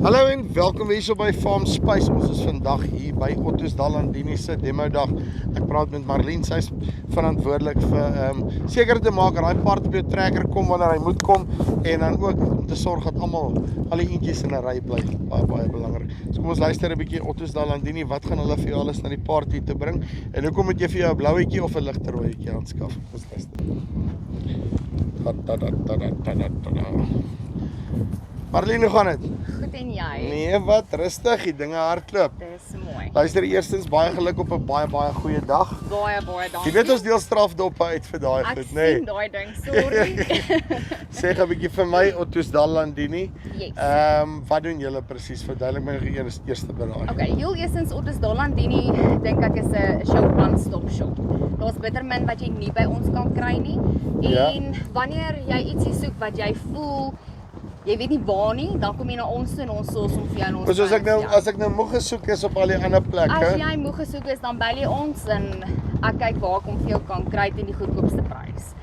Hallo en welkom weer so by Farmspace. Ons is vandag hier by Ottosdal Landini se demo dag. Ek praat met Marlene, sy is verantwoordelik vir seker te maak dat daai part op jou trekker kom wanneer hy moet kom en dan ook om te sorg dat al die eentjies in 'n ry bly. Baie belangrik. So kom ons luister 'n bietjie Ottosdal Landini, wat gaan hulle vir jou alles na die party te bring en hoekom moet jy vir jou 'n blauetjie of 'n ligte rooietjie aanskaf? Ons luister. Marlene, hoe gaan dit? Goed en jy? Nee, wat rustig, die dinge hardloop. Dis mooi. Luister, eerstens baie geluk op 'n baie goeie dag. Baie dankie. Jy weet ons deel strafdoppe uit vir daai goed, Ek nê? sien daai ding, sorry. Sê gou 'n bietjie vir my Ottosdal Landini. Yes. Wat doen julle presies? Verduidelik my eerste beraai. Okay, heel eerstens Ottosdal Landini dink ek is 'n shop one-stop shop. Daar's bitter min wat jy nie by ons kan kry nie. En wanneer jy ietsie soek wat jy voel jy weet nie waar nie, dan kom jy na ons toe en ons sorg vir jou en ons. So as ek nou moeg gesoek is op al die ander plekke. As jy moeg gesoek is, dan bel jy ons en ek kyk waar ek hom vir jou kan kry teen die goedkoopste prys.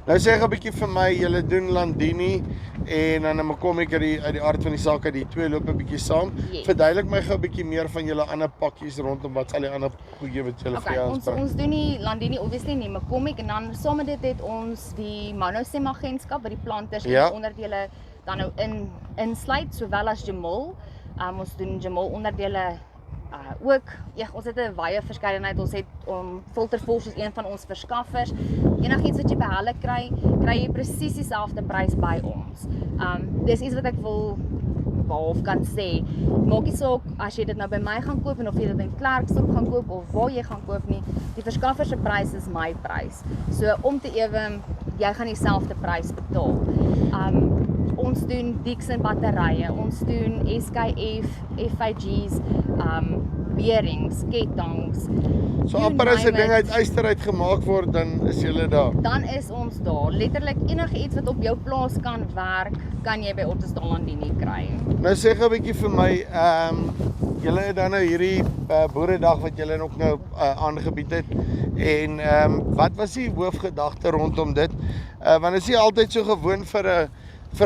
Nou sê gou 'n bietjie vir my, julle doen Landini en dan kom ek uit die aard van die saak uit, die twee loop 'n bietjie saam. Yes. Verduidelik my gou 'n bietjie meer van julle ander pakkies rondom wat al die ander goeie wat julle vir jou aanspreek. Ons doen die Landini obviously nie, maar kom ek en dan saam met dit het ons die monosem agentskap wat die planters en onderdele dan nou insluit, sowel as Jamol. Ons doen Jamol onderdele ook. Ja, ons het 'n wye verskeidenheid. Ons het Filterforce is een van ons verskaffers. Enigiets wat jy by hulle kry jy presies dieselfde prys by ons. Dis iets wat ek wil behalf kan sê. Maak nie saak as jy dit nou by my gaan koop en of jy dit in Klerksdorp gaan koop of waar jy gaan koop nie. Die verskaffer se prys is my prys. So om te ewe, jy gaan dieselfde prys betaal. Ons doen Dixon batterye, ons doen SKF, FIG's, bearings, ketTangs. So amper as 'n ding uit yster uit gemaak word, dan is julle daar. Dan is ons daar. Letterlik enige iets wat op jou plaas kan werk, kan jy by Ottosdal Landini kry. Nou sê gou 'n bietjie vir my, julle het dan nou hierdie boeredag wat julle ook nou aangebied het. En wat was die hoofgedagte rondom dit? Want is nie altyd so gewoon vir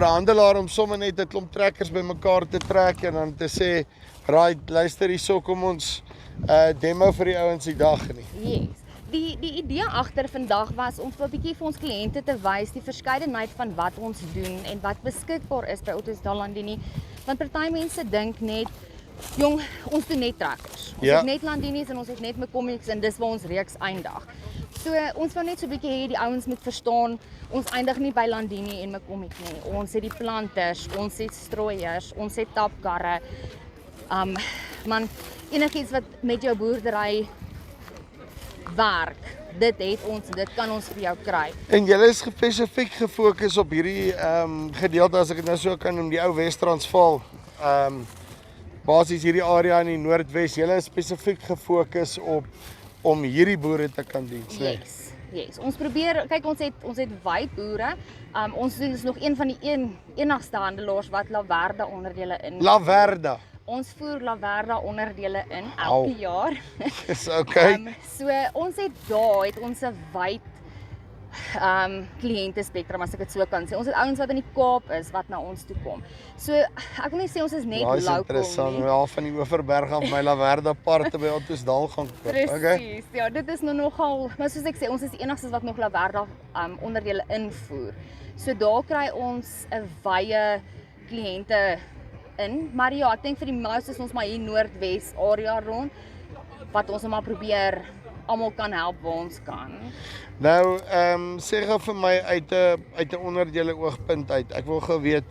'n handelaar om sommer net 'n klomp trekkers bymekaar te trek en dan te sê, "Right, luister hierso, kom ons demo vir die ouens die dag nie." Yes. Die idee agter vandag was om 'n bietjie vir ons kliënte te wys die verskeidenheid van wat ons doen en wat beskikbaar is by Ottosdal Landini. Want party mense dink net, "Jong, ons doen net trekkers. Ons het net Landinis en ons het net Mecomics en dis waar ons reeks eindig." So ons wou net so 'n bietjie hê die ouens moet verstaan, ons eindig nie by Landini en Mecomic nie. Ons het die planters, ons het strooiers, ons het tapkarre. Man, enigiets wat met jou boerdery werk, dit kan ons vir jou kry. En julle is spesifiek gefokus op hierdie gedeelte, as ek dit nou so kan noem, die ou Wes-Transvaal. Basies hierdie area in die Noordwes, julle is spesifiek gefokus om hierdie boere te kan dien, né? Yes. Ons probeer, kyk ons het wyd boere. Ons is nog een van die enigste handelaars wat Laverda onderdele in. Laverda. Ons voer Laverda onderdele in elke jaar. Dis okay. So ons het ons 'n wyd kliënte spektrum, as ek dit so kan sê. Ons het ouens wat in die Kaap is wat na ons toe kom. So ek wil nie sê ons is net local nie. Dis interessant, van die Oeverberg af my Laverda parte by Ottosdal gaan koop. Presies, ja, dit is nou nogal, maar soos ek sê, ons is die enigstes wat nog Laverda onderdele invoer. So daar kry ons 'n wye kliënte in, maar ja, ek dink vir die meeste is ons maar hier Noordwes area rond, wat ons maar probeer almal kan help waar ons kan. Nou, sê gou vir my uit 'n onderdele oogpunt uit. Ek wil gou weet,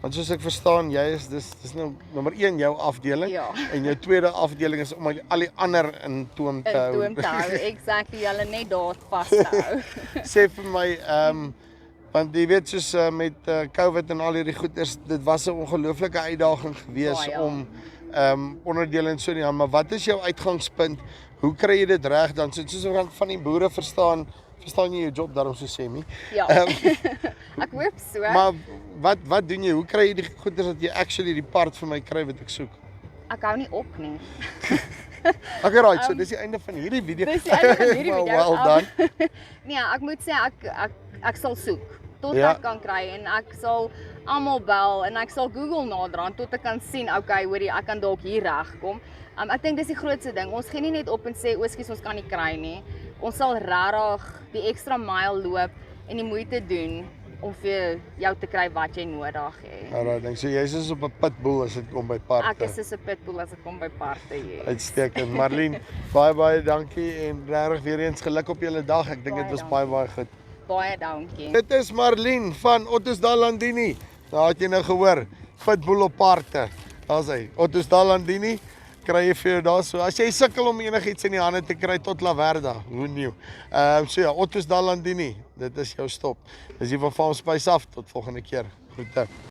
want soos ek verstaan, jy is dis nou nommer 1 jou afdeling en jou tweede afdeling is om al die ander in toom te hou. Exactly, hulle net daar vas te hou. Sê vir my, want jy weet soos met COVID en al hierdie goeders, dit was 'n ongelooflike uitdaging geweest om onderdele en so nie, maar wat is jou uitgangspunt? Hoe kry jy dit reg dan? Soos ons van die boere verstaan jy jou job daarom so sê nie? Ja. Ek hoop so. Maar wat doen jy? Hoe kry jy die goeders dat jy actually die part vir my kry wat ek soek? Ek hou nie op nie. Okay, right, so dis die einde van hierdie video. Dis die einde van hierdie video. Well done. Nee, ek moet sê ek sal soek tot Ja. ek kan kry en ek sal almal bel en ek sal Google naderaan tot ek kan sien, okay, hoorie, ek kan dalk hier regkom. Ek dink dis die grootste ding. Ons gee nie net op en sê, "Oskies, ons kan nie kry nie." Ons sal regtig die ekstra myl loop en die moeite doen om vir jou te kry wat jy nodig het. Alright, dink so jy's soos op 'n pitbull as dit kom by parte. Ek is soos 'n pitbull as ek kom by parte, yes. Uitstekend. Marlene, baie dankie en regtig weer eens geluk op julle dag. Ek dink dit was baie goed. Baie dankie. Dit is Marlene van Ottosdal Landini. Daar het jy nou gehoor, pitbull op parte. Daar's hy, Ottosdal Landini. Kry jy vir jou daar so. As jy sukkel om enigiets in die hande te kry tot Laverda, hoe nieuw. So ja, Ottosdal Landini, dit is jou stop. Dis hier van Farmspace af, tot volgende keer. Groete.